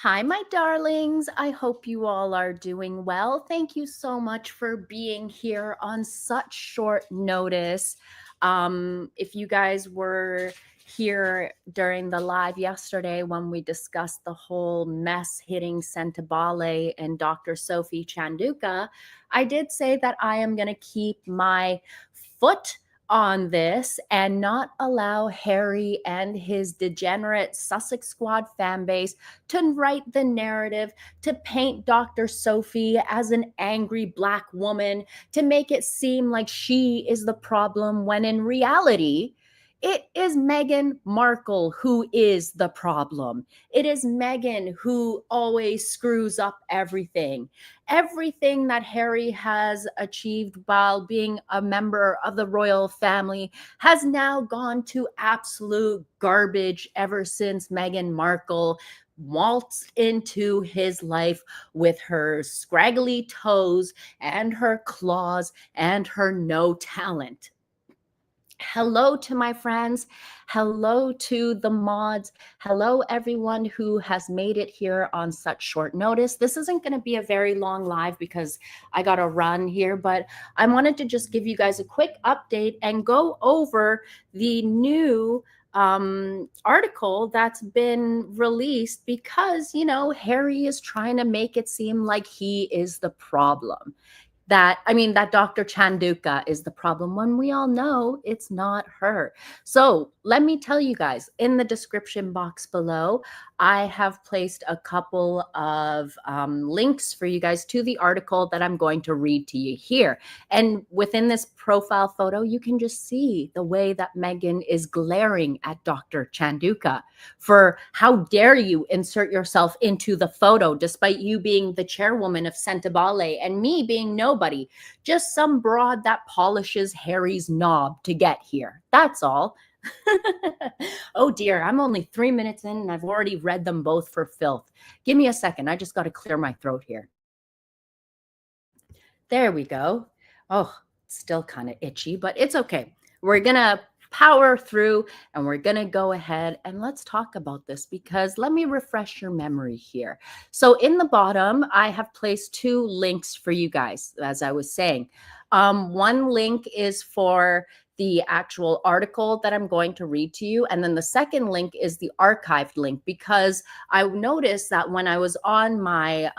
Hi, my darlings. I hope you all are doing well. Thank you so much for being here on such short notice. If you guys were here during the live yesterday when we discussed the whole mess hitting Sentebale and Dr. Sophie Chanduka, I did say that I am going to keep my foot on this and not allow Harry and his degenerate Sussex Squad fan base to write the narrative, to paint Dr. Sophie as an angry Black woman, to make it seem like she is the problem when in reality, it is Meghan Markle who is the problem. It is Meghan who always screws up everything. Everything that Harry has achieved while being a member of the royal family has now gone to absolute garbage ever since Meghan Markle waltzed into his life with her scraggly toes and her claws and her no talent. Hello to my friends. Hello to the mods. Hello, everyone who has made it here on such short notice. This isn't going to be a very long live because I got to run here, but I wanted to just give you guys a quick update and go over the new article that's been released because, Harry is trying to make it seem like he is the problem. That Dr. Chanduka is the problem when we all know it's not her. So let me tell you guys, in the description box below, I have placed a couple of links for you guys to the article that I'm going to read to you here. And within this profile photo, you can just see the way that Meghan is glaring at Dr. Chanduka for how dare you insert yourself into the photo despite you being the chairwoman of Sentebale and me being nobody, just some broad that polishes Harry's knob to get here. That's all. Oh dear, I'm only 3 minutes in and I've already read them both for filth. Give me a second. I just got to clear my throat here. There we go. Oh, it's still kind of itchy, but it's okay. We're going to power through and we're going to go ahead and let's talk about this because let me refresh your memory here. So in the bottom, I have placed two links for you guys, as I was saying. One link is for the actual article that I'm going to read to you. And then the second link is the archived link because I noticed that when I was on my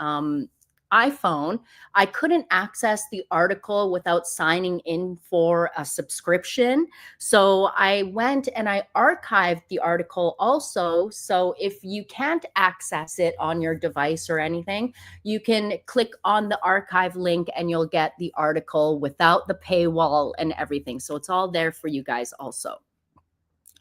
iPhone, I couldn't access the article without signing in for a subscription. So I went and I archived the article also. So if you can't access it on your device or anything, you can click on the archive link and you'll get the article without the paywall and everything. So it's all there for you guys also.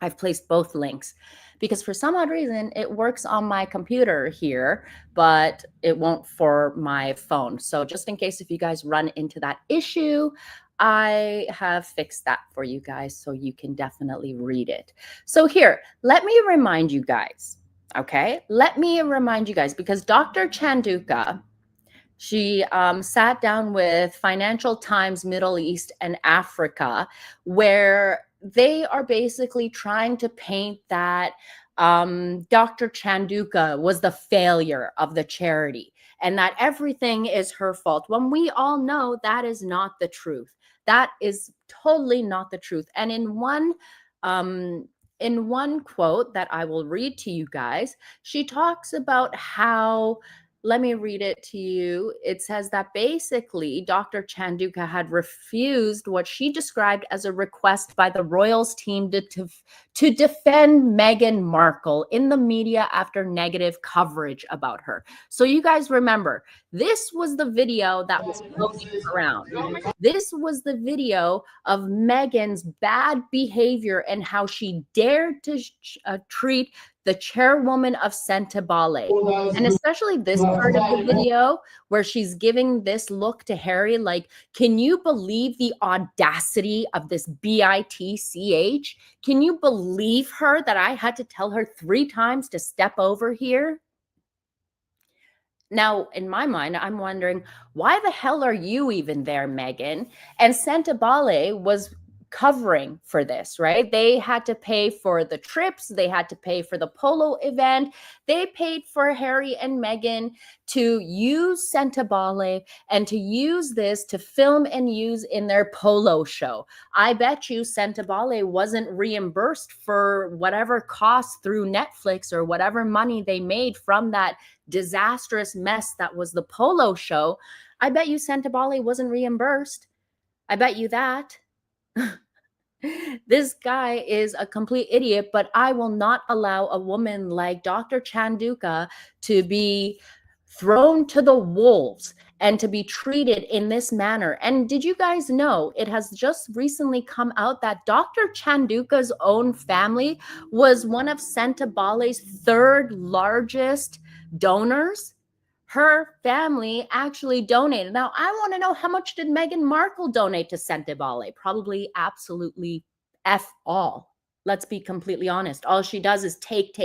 I've placed both links because for some odd reason it works on my computer here, but it won't for my phone. So just in case if you guys run into that issue, I have fixed that for you guys so you can definitely read it. So here, let me remind you guys, okay? Let me remind you guys because Dr. Chanduka, she sat down with Financial Times Middle East and Africa, where they are basically trying to paint that Dr. Chanduka was the failure of the charity and that everything is her fault, when we all know that is not the truth. That is totally not the truth. And in one quote that I will read to you guys, she talks about how, let me read it to you. It says that basically Dr. Chanduka had refused what she described as a request by the royals team to defend Meghan Markle in the media after negative coverage about her. So you guys remember, this was the video that was floating around. This was the video of Meghan's bad behavior and how she dared to treat the chairwoman of Sentebale. And especially this part of the video where she's giving this look to Harry like, can you believe the audacity of this bitch? Can you believe her that I had to tell her 3 times to step over here? Now, in my mind, I'm wondering, why the hell are you even there, Meghan? And Sentebale was covering for this, right? They had to pay for the trips, they had to pay for the polo event, they paid for Harry and Meghan to use Sentebale and to use this to film and use in their polo show. I bet you Sentebale wasn't reimbursed for whatever costs through Netflix or whatever money they made from that disastrous mess that was the polo show. I bet you Sentebale wasn't reimbursed. I bet you that. This guy is a complete idiot, but I will not allow a woman like Dr. Chanduka to be thrown to the wolves and to be treated in this manner. And did you guys know it has just recently come out that Dr. Chanduka's own family was one of Sentebale's third largest donors? Her family actually donated. Now, I want to know, how much did Meghan Markle donate to Sentebale? Probably absolutely F all. Let's be completely honest. All she does is take.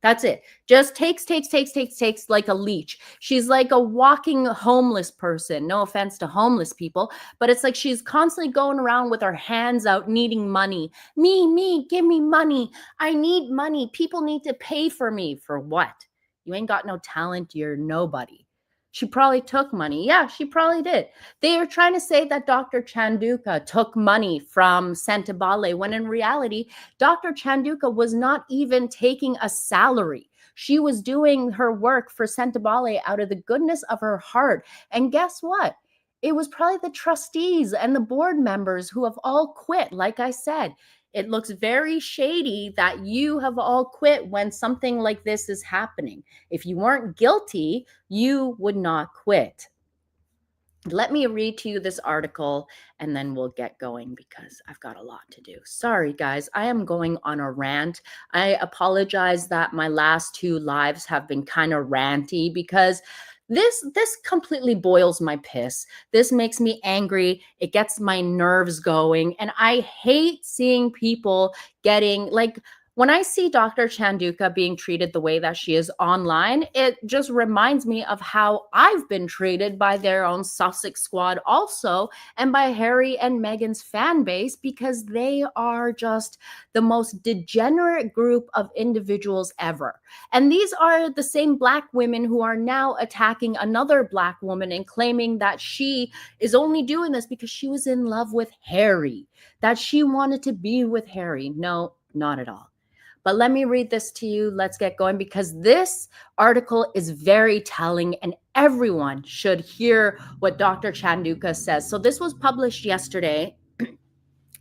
That's it. Just takes like a leech. She's like a walking homeless person. No offense to homeless people, but it's like she's constantly going around with her hands out needing money. Me, give me money. I need money. People need to pay for me. For what? You ain't got no talent. You're nobody. She probably took money. Yeah, she probably did. They are trying to say that Dr. Chanduka took money from Sentebale, when in reality, Dr. Chanduka was not even taking a salary. She was doing her work for Sentebale out of the goodness of her heart. And guess what? It was probably the trustees and the board members who have all quit. Like I said, it looks very shady that you have all quit when something like this is happening. If you weren't guilty, you would not quit. Let me read to you this article and then we'll get going because I've got a lot to do. Sorry, guys, I am going on a rant. I apologize that my last two lives have been kind of ranty because this completely boils my piss. This makes me angry. It gets my nerves going. And I hate seeing people getting like, when I see Dr. Chanduka being treated the way that she is online, it just reminds me of how I've been treated by their own Sussex squad also, and by Harry and Meghan's fan base, because they are just the most degenerate group of individuals ever. And these are the same Black women who are now attacking another Black woman and claiming that she is only doing this because she was in love with Harry, that she wanted to be with Harry. No, not at all. But let me read this to you. Let's get going because this article is very telling and everyone should hear what Dr. Chanduka says. So this was published yesterday.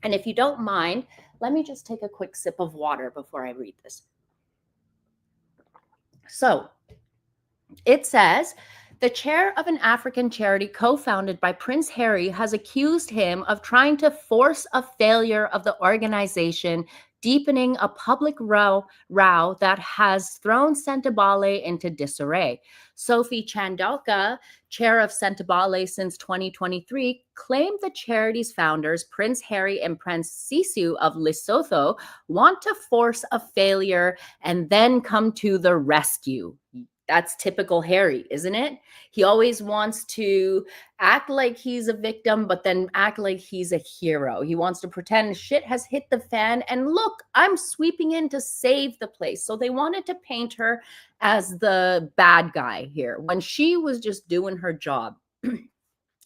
And if you don't mind, let me just take a quick sip of water before I read this. So it says, the chair of an African charity co-founded by Prince Harry has accused him of trying to force a failure of the organization, deepening a public row that has thrown Sentebale into disarray. Sophie Chanduka, chair of Sentebale since 2023, claimed the charity's founders, Prince Harry and Prince Sissu of Lesotho, want to force a failure and then come to the rescue. That's typical Harry, isn't it? He always wants to act like he's a victim, but then act like he's a hero. He wants to pretend shit has hit the fan and look, I'm sweeping in to save the place. So they wanted to paint her as the bad guy here when she was just doing her job.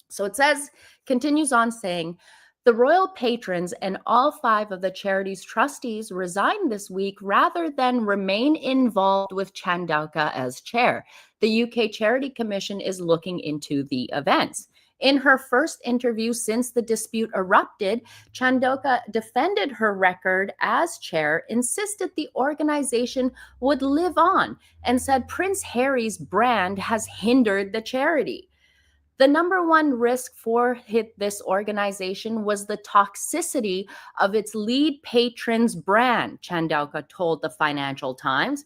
So it says, continues on saying, the royal patrons and all 5 of the charity's trustees resigned this week rather than remain involved with Chanduka as chair. The UK Charity Commission is looking into the events. In her first interview since the dispute erupted, Chanduka defended her record as chair, insisted the organization would live on, and said Prince Harry's brand has hindered the charity. The number one risk for this organization was the toxicity of its lead patron's brand, Chanduka told the Financial Times.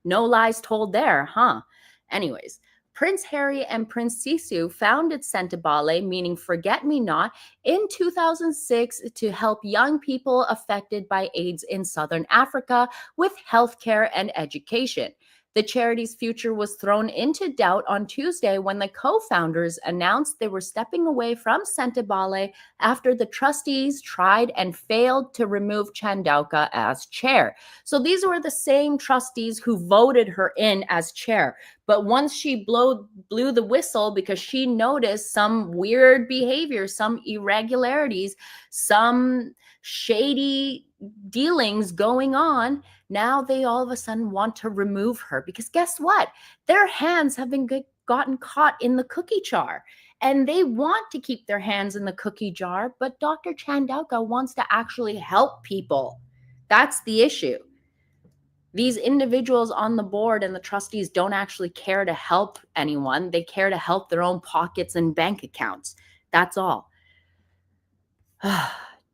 No lies told there, huh? Anyways, Prince Harry and Prince Sissu founded Sentebale, meaning forget-me-not, in 2006 to help young people affected by AIDS in Southern Africa with healthcare and education. The charity's future was thrown into doubt on Tuesday when the co-founders announced they were stepping away from Sentebale after the trustees tried and failed to remove Chandauka as chair. So these were the same trustees who voted her in as chair. But once she blew the whistle because she noticed some weird behavior, some irregularities, some shady dealings going on, now they all of a sudden want to remove her because guess what? Their hands have been gotten caught in the cookie jar and they want to keep their hands in the cookie jar, but Dr. Chandauka wants to actually help people. That's the issue. These individuals on the board and the trustees don't actually care to help anyone. They care to help their own pockets and bank accounts. That's all.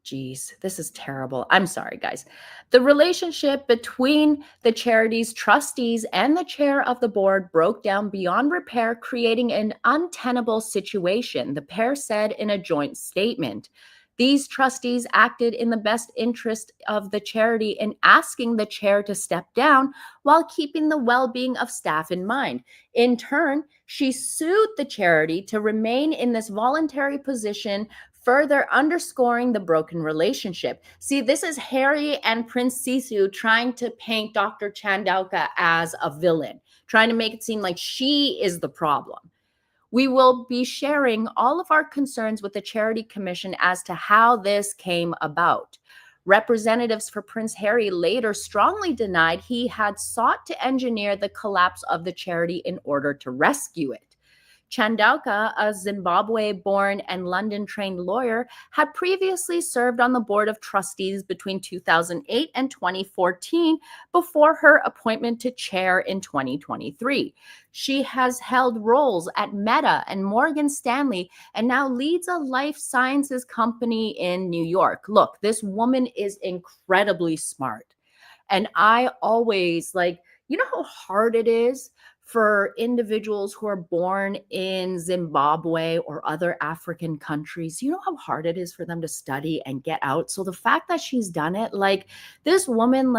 Geez, this is terrible. I'm sorry, guys. The relationship between the charity's trustees and the chair of the board broke down beyond repair, creating an untenable situation, the pair said in a joint statement. These trustees acted in the best interest of the charity in asking the chair to step down while keeping the well-being of staff in mind. In turn, she sued the charity to remain in this voluntary position, further underscoring the broken relationship. See, this is Harry and Prince Sisu trying to paint Dr. Chandauka as a villain, trying to make it seem like she is the problem. We will be sharing all of our concerns with the Charity Commission as to how this came about. Representatives for Prince Harry later strongly denied he had sought to engineer the collapse of the charity in order to rescue it. Chandauka, a Zimbabwe-born and London-trained lawyer, had previously served on the board of trustees between 2008 and 2014 before her appointment to chair in 2023. She has held roles at Meta and Morgan Stanley and now leads a life sciences company in New York. Look, this woman is incredibly smart. And I always you know how hard it is for individuals who are born in Zimbabwe or other African countries? You know how hard it is for them to study and get out? So the fact that she's done it, this woman,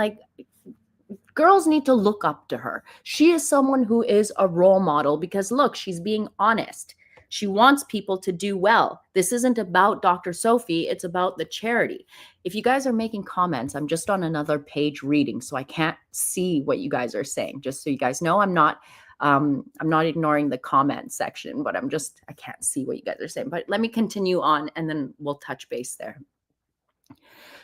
girls need to look up to her. She is someone who is a role model because look, she's being honest. She wants people to do well. This isn't about Dr. Sophie, it's about the charity. If you guys are making comments, I'm just on another page reading, so I can't see what you guys are saying. Just so you guys know, I'm not ignoring the comment section, but I can't see what you guys are saying. But let me continue on and then we'll touch base there.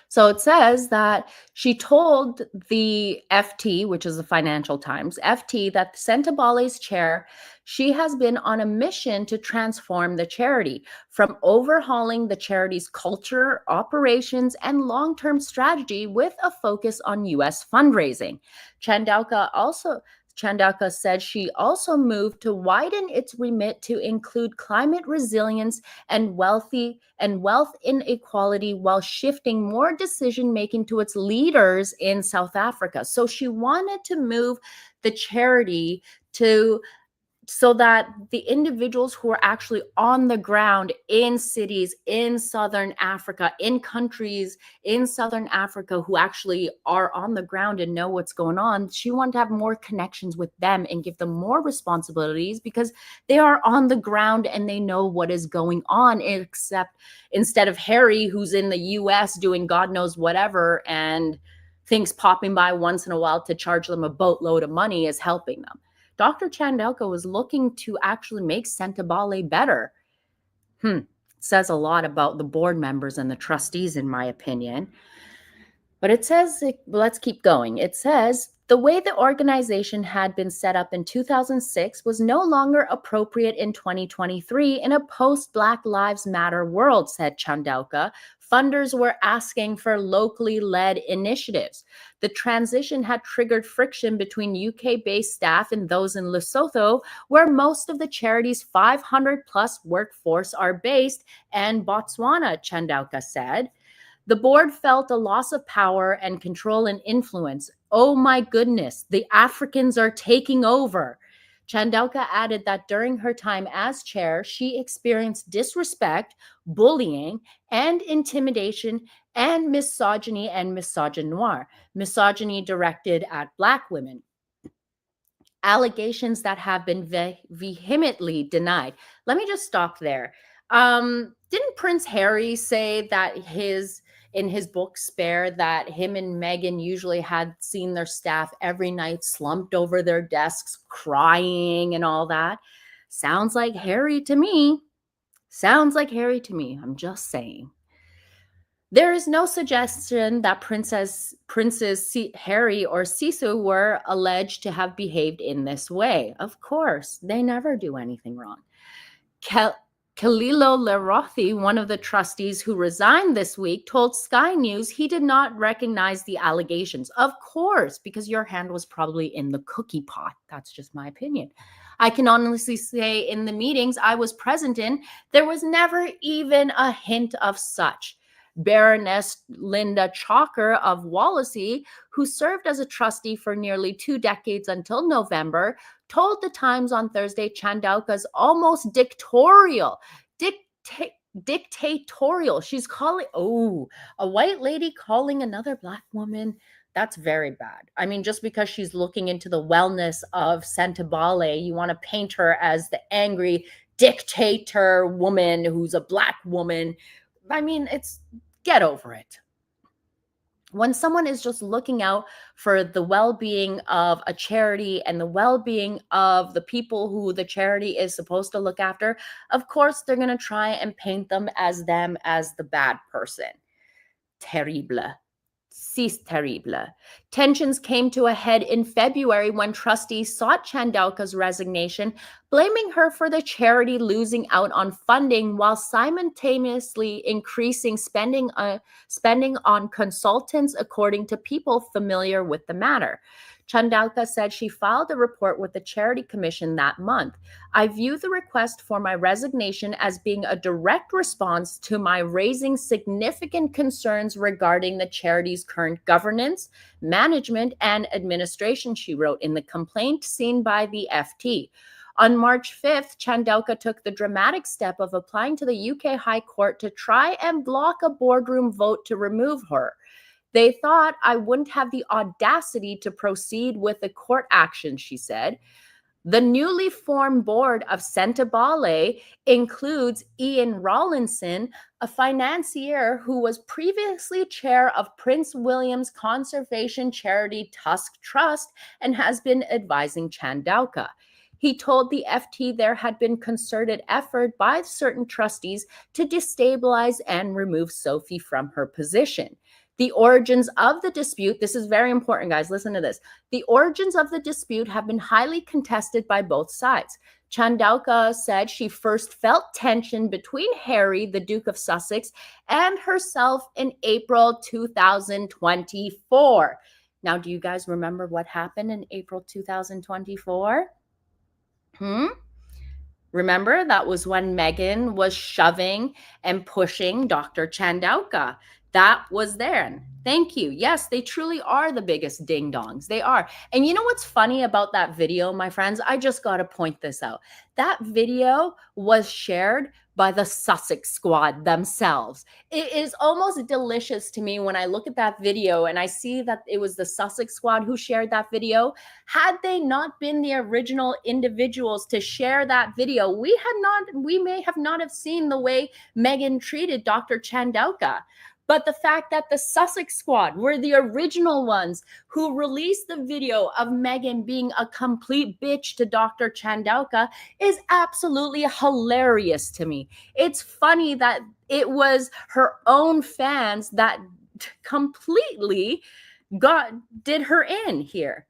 So it says that she told the FT, which is the Financial Times, FT, that Sentebale's chair, she has been on a mission to transform the charity from overhauling the charity's culture, operations, and long-term strategy with a focus on U.S. fundraising. Chandauka said she also moved to widen its remit to include climate resilience and wealth inequality while shifting more decision-making to its leaders in South Africa. So she wanted to move the charity so that the individuals who are actually on the ground in cities in Southern Africa, in countries in Southern Africa who actually are on the ground and know what's going on, she wanted to have more connections with them and give them more responsibilities because they are on the ground and they know what is going on, except instead of Harry, who's in the US doing God knows whatever and things popping by once in a while to charge them a boatload of money is helping them. Dr. Chandauka was looking to actually make Sentebale better. It says a lot about the board members and the trustees, in my opinion. But it says, let's keep going. It says, the way the organization had been set up in 2006 was no longer appropriate in 2023 in a post-Black Lives Matter world, said Chandauka. Funders were asking for locally led initiatives. The transition had triggered friction between UK-based staff and those in Lesotho, where most of the charity's 500-plus workforce are based, and Botswana, Chandauka said. The board felt a loss of power and control and influence. Oh my goodness, the Africans are taking over. Chandauka added that during her time as chair, she experienced disrespect, bullying, and intimidation, and misogyny and misogynoir. Misogyny directed at Black women. allegations that have been vehemently denied. Let me just stop there. Didn't Prince Harry say that in his book Spare that him and Meghan usually had seen their staff every night slumped over their desks crying and all that? Sounds like Harry to me. Sounds like Harry to me. I'm just saying. There is no suggestion that Princes Harry or Sisu were alleged to have behaved in this way. Of course, they never do anything wrong. Khalilo Lerothi, one of the trustees who resigned this week, told Sky News he did not recognize the allegations. Of course, because your hand was probably in the cookie pot. That's just my opinion. I can honestly say in the meetings I was present in, there was never even a hint of such. Baroness Linda Chalker of Wallasey, who served as a trustee for nearly 2 decades until November, told the Times on Thursday Chandauka's almost dictatorial. She's calling, a white lady calling another Black woman. That's very bad. I mean, just because she's looking into the wellness of Sentebale, you want to paint her as the angry dictator woman who's a Black woman. I mean, get over it. When someone is just looking out for the well-being of a charity and the well-being of the people who the charity is supposed to look after, of course, they're going to try and paint them as the bad person. Terrible. C'est terrible. Tensions came to a head in February when trustees sought Chandauka's resignation, blaming her for the charity losing out on funding while simultaneously increasing spending on consultants, according to people familiar with the matter. Chandauka said she filed a report with the Charity Commission that month. I view the request for my resignation as being a direct response to my raising significant concerns regarding the charity's current governance, management, and administration, she wrote in the complaint seen by the FT. On March 5th, Chandauka took the dramatic step of applying to the UK High Court to try and block a boardroom vote to remove her. They thought I wouldn't have the audacity to proceed with the court action, she said. The newly formed board of Sentebale includes Ian Rawlinson, a financier who was previously chair of Prince William's conservation charity Tusk Trust and has been advising Chandauka. He told the FT there had been concerted effort by certain trustees to destabilize and remove Sophie from her position. The origins of the dispute, this is very important, guys, listen to this. The origins of the dispute have been highly contested by both sides. Chandauka said she first felt tension between Harry, the Duke of Sussex, and herself in April 2024. Now, do you guys remember what happened in April 2024? Remember, that was when Meghan was shoving and pushing Dr. Chandauka. That was there. Thank you. Yes, they truly are the biggest ding-dongs. They are. And you know what's funny about that video, my friends? I just got to point this out. That video was shared by the Sussex squad themselves. It is almost delicious to me when I look at that video and I see that it was the Sussex squad who shared that video. Had they not been the original individuals to share that video, we may have not have seen the way Meghan treated Dr. Chandauka. But the fact that the Sussex squad were the original ones who released the video of Meghan being a complete bitch to Dr. Chandauka is absolutely hilarious to me. It's funny that it was her own fans that completely did her in here.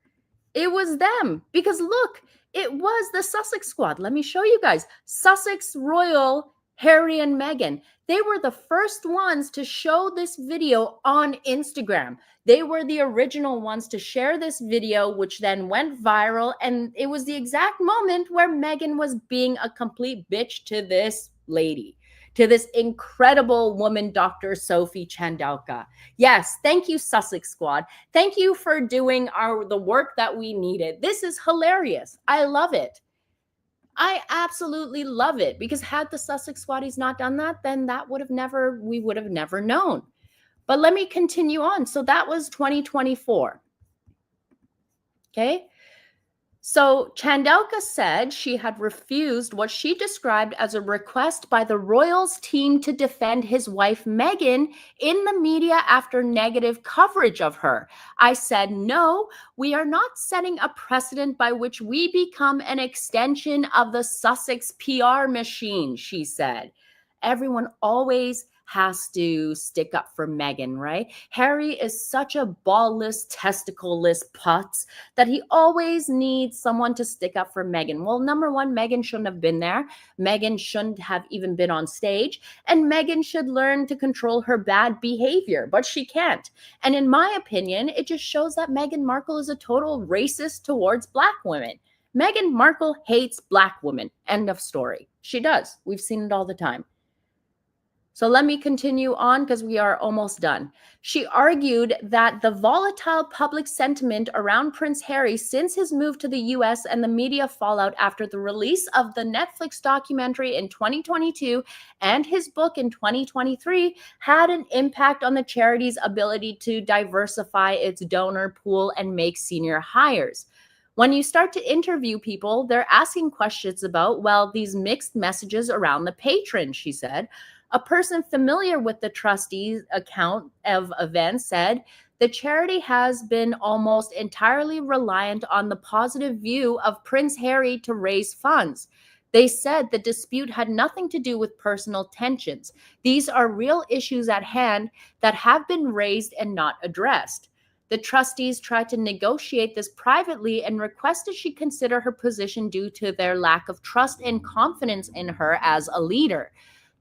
It was them, because look, it was the Sussex squad. Let me show you guys. Sussex Royal, Harry and Meghan. They were the first ones to show this video on Instagram. They were the original ones to share this video, which then went viral. And it was the exact moment where Meghan was being a complete bitch to this lady, to this incredible woman, Dr. Sophie Chandauka. Yes, thank you, Sussex squad. Thank you for doing the work that we needed. This is hilarious. I love it. I absolutely love it, because had the Sussex squaddies not done that, then we would have never known. But let me continue on. So that was 2024. Okay. So Chandelka said she had refused what she described as a request by the royals team to defend his wife Meghan in the media after negative coverage of her. I said, no, we are not setting a precedent by which we become an extension of the Sussex PR machine, she said. Everyone always has to stick up for Meghan, right? Harry is such a ballless, testicleless putz that he always needs someone to stick up for Meghan. Well, number one, Meghan shouldn't have been there. Meghan shouldn't have even been on stage. And Meghan should learn to control her bad behavior, but she can't. And in my opinion, it just shows that Meghan Markle is a total racist towards Black women. Meghan Markle hates Black women. End of story. She does. We've seen it all the time. So let me continue on because we are almost done. She argued that the volatile public sentiment around Prince Harry since his move to the US and the media fallout after the release of the Netflix documentary in 2022 and his book in 2023 had an impact on the charity's ability to diversify its donor pool and make senior hires. When you start to interview people, they're asking questions about, well, these mixed messages around the patron, she said. A person familiar with the trustees' account of events said the charity has been almost entirely reliant on the positive view of Prince Harry to raise funds. They said the dispute had nothing to do with personal tensions. These are real issues at hand that have been raised and not addressed. The trustees tried to negotiate this privately and requested she consider her position due to their lack of trust and confidence in her as a leader.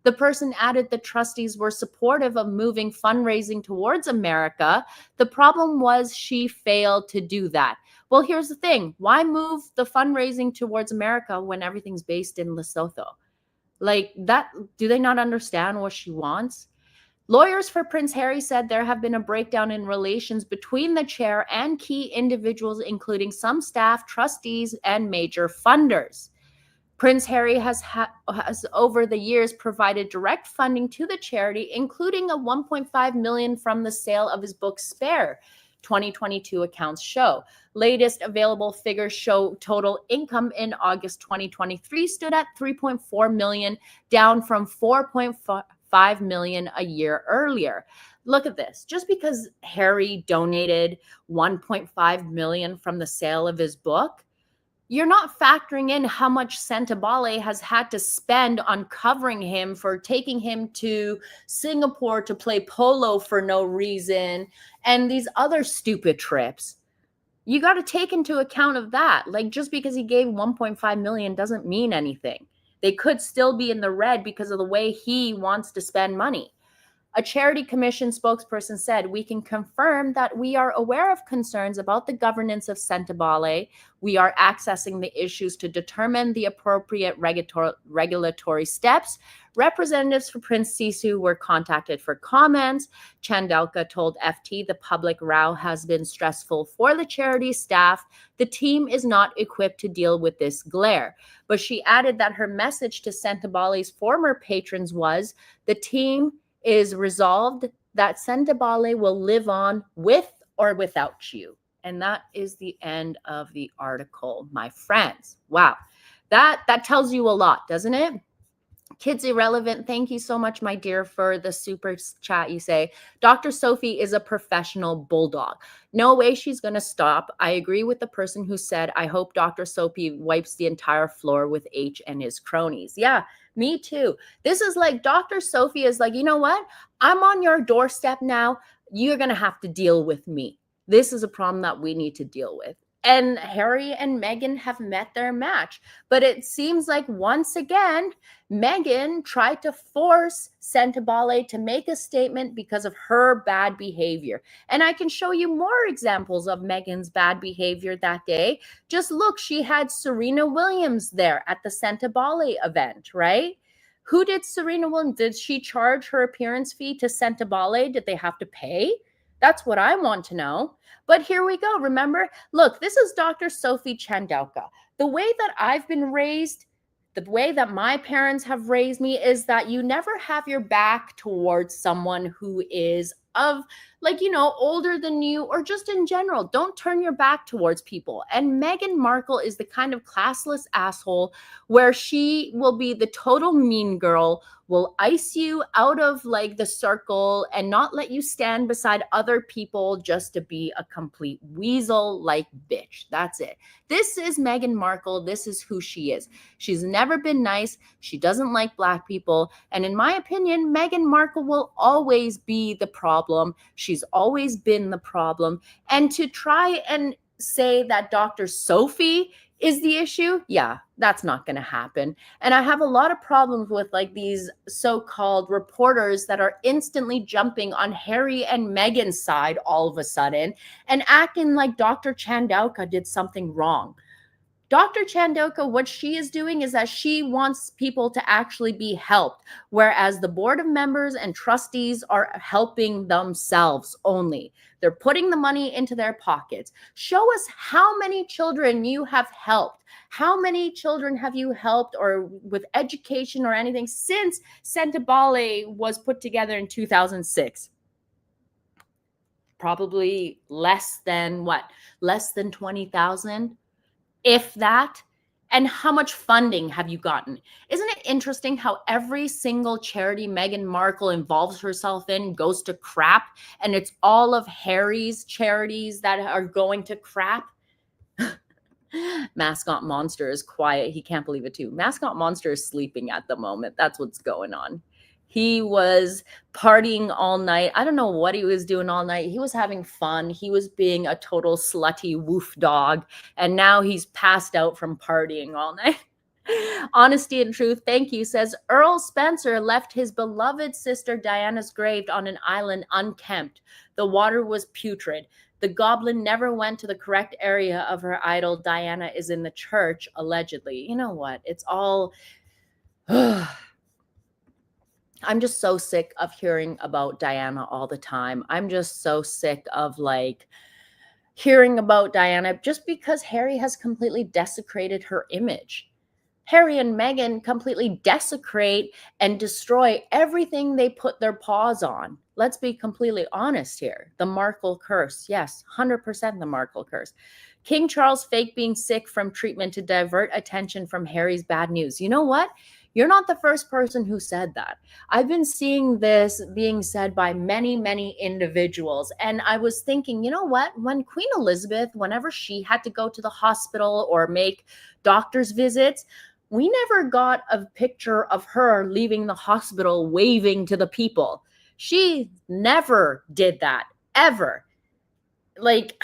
The person added the trustees were supportive of moving fundraising towards America. The problem was she failed to do that. Well, here's the thing. Why move the fundraising towards America when everything's based in Lesotho? Like that, do they not understand what she wants? Lawyers for Prince Harry said there have been a breakdown in relations between the chair and key individuals, including some staff, trustees, and major funders. Prince Harry has over the years provided direct funding to the charity, including a $1.5 million from the sale of his book Spare. 2022 accounts show. Latest available figures show total income in August 2023 stood at $3.4 million, down from $4.5 million a year earlier. Look at this. Just because Harry donated $1.5 million from the sale of his book, you're not factoring in how much Sentebale has had to spend on covering him for taking him to Singapore to play polo for no reason and these other stupid trips. You got to take into account of that. Like, just because he gave 1.5 million doesn't mean anything. They could still be in the red because of the way he wants to spend money. A Charity Commission spokesperson said, we can confirm that we are aware of concerns about the governance of Sentebale. We are accessing the issues to determine the appropriate regulatory steps. Representatives for Prince Sisu were contacted for comments. Chandelka told FT the public row has been stressful for the charity staff. The team is not equipped to deal with this glare. But she added that her message to Sentebale's former patrons was, the team is resolved that Sentebale will live on with or without you. And that is the end of the article, my friends. Wow. That tells you a lot, doesn't it? Kids Irrelevant, thank you so much, my dear, for the super chat. You say, Dr. Sophie is a professional bulldog. No way she's going to stop. I agree with the person who said, I hope Dr. Sophie wipes the entire floor with H and his cronies. Yeah, me too. This is like Dr. Sophie is like, you know what? I'm on your doorstep now. You're going to have to deal with me. This is a problem that we need to deal with. And Harry and Meghan have met their match. But it seems like once again, Meghan tried to force Sentebale to make a statement because of her bad behavior. And I can show you more examples of Meghan's bad behavior that day. Just look, she had Serena Williams there at the Sentebale event, right? Who did Serena Williams? Did she charge her appearance fee to Sentebale? Did they have to pay? That's what I want to know. But here we go. Remember, look, this is Dr. Sophie Chandelka. The way that I've been raised, the way that my parents have raised me is that you never have your back towards someone who is of like, older than you, or just in general. Don't turn your back towards people. And Meghan Markle is the kind of classless asshole where she will be the total mean girl, will ice you out of like the circle and not let you stand beside other people just to be a complete weasel like bitch. That's it. This is Meghan Markle. This is who she is. She's never been nice. She doesn't like black people. And in my opinion, Meghan Markle will always be the problem. She's always been the problem. And to try and say that Dr. Sophie is the issue, yeah, that's not going to happen. And I have a lot of problems with like these so-called reporters that are instantly jumping on Harry and Meghan's side all of a sudden and acting like Dr. Chandauka did something wrong. Dr. Chandoka, what she is doing is that she wants people to actually be helped, whereas the board of members and trustees are helping themselves only. They're putting the money into their pockets. Show us how many children you have helped. How many children have you helped or with education or anything since Sentebale was put together in 2006? Probably less than what? Less than 20,000? If that. And how much funding have you gotten? Isn't it interesting how every single charity Meghan Markle involves herself in goes to crap, and it's all of Harry's charities that are going to crap? Mascot Monster is quiet. He can't believe it too. Mascot Monster is sleeping at the moment. That's what's going on. He was partying all night. I don't know what he was doing all night. He was having fun. He was being a total slutty woof dog. And now he's passed out from partying all night. Honesty and truth, thank you, says Earl Spencer left his beloved sister Diana's grave on an island unkempt. The water was putrid. The goblin never went to the correct area of her idol. Diana is in the church, allegedly. You know what? It's all... I'm just so sick of hearing about Diana all the time. I'm just so sick of like hearing about Diana just because Harry has completely desecrated her image. Harry and Meghan completely desecrate and destroy everything they put their paws on. Let's be completely honest here. The Markle curse. Yes, 100% the Markle curse. King Charles fake being sick from treatment to divert attention from Harry's bad news. You know what? You're not the first person who said that. I've been seeing this being said by many, many individuals. And I was thinking, you know what? When Queen Elizabeth, whenever she had to go to the hospital or make doctor's visits, we never got a picture of her leaving the hospital waving to the people. She never did that, ever. Like,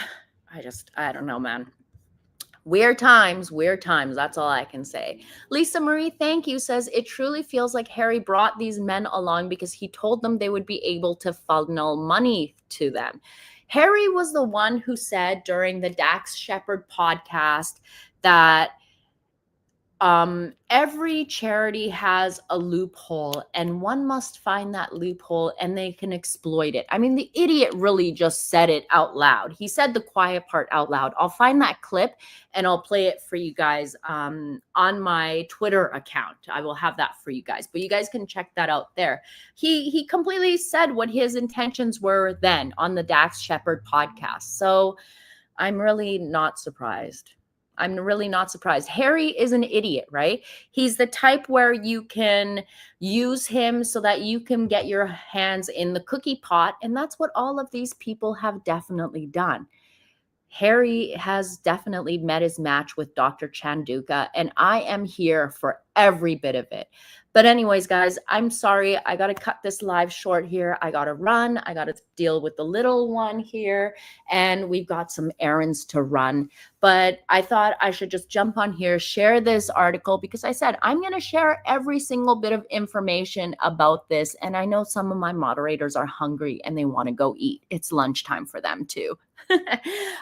I don't know, man. Weird times, weird times. That's all I can say. Lisa Marie, thank you, says it truly feels like Harry brought these men along because he told them they would be able to funnel money to them. Harry was the one who said during the Dax Shepard podcast that every charity has a loophole and one must find that loophole and they can exploit it. I mean, the idiot really just said it out loud. He said the quiet part out loud. I'll find that clip and I'll play it for you guys on my Twitter account. I will have that for you guys, but you guys can check that out there. He completely said what his intentions were then on the Dax Shepard podcast. So I'm really not surprised. I'm really not surprised. Harry is an idiot, right? He's the type where you can use him so that you can get your hands in the cookie pot. And that's what all of these people have definitely done. Harry has definitely met his match with Dr. Chanduka, and I am here for every bit of it. But anyways, guys, I'm sorry. I got to cut this live short here. I got to run. I got to deal with the little one here, and we've got some errands to run. But I thought I should just jump on here, share this article, because I said I'm going to share every single bit of information about this. And I know some of my moderators are hungry and they want to go eat. It's lunchtime for them too.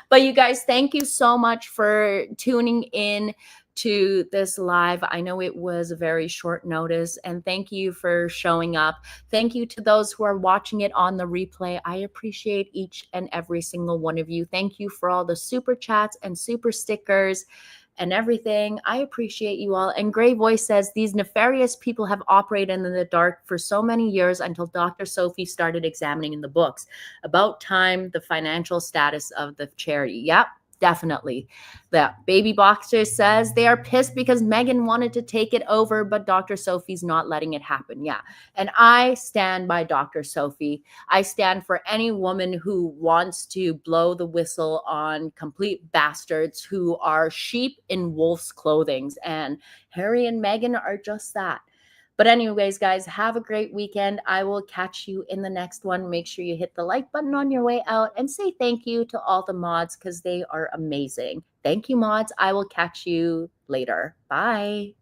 But you guys, thank you so much for tuning in to this live. I know it was a very short notice, and thank you for showing up. Thank you to those who are watching it on the replay. I appreciate each and every single one of you. Thank you for all the super chats and super stickers. and everything. I appreciate you all. And Gray Voice says, these nefarious people have operated in the dark for so many years until Dr. Sophie started examining in the books. About time, the financial status of the charity. Yep, definitely. The Baby Boxer says they are pissed because Meghan wanted to take it over, but Dr. Sophie's not letting it happen. Yeah. And I stand by Dr. Sophie. I stand for any woman who wants to blow the whistle on complete bastards who are sheep in wolf's clothing. And Harry and Meghan are just that. But anyways, guys, have a great weekend. I will catch you in the next one. Make sure you hit the like button on your way out and say thank you to all the mods because they are amazing. Thank you, mods. I will catch you later. Bye.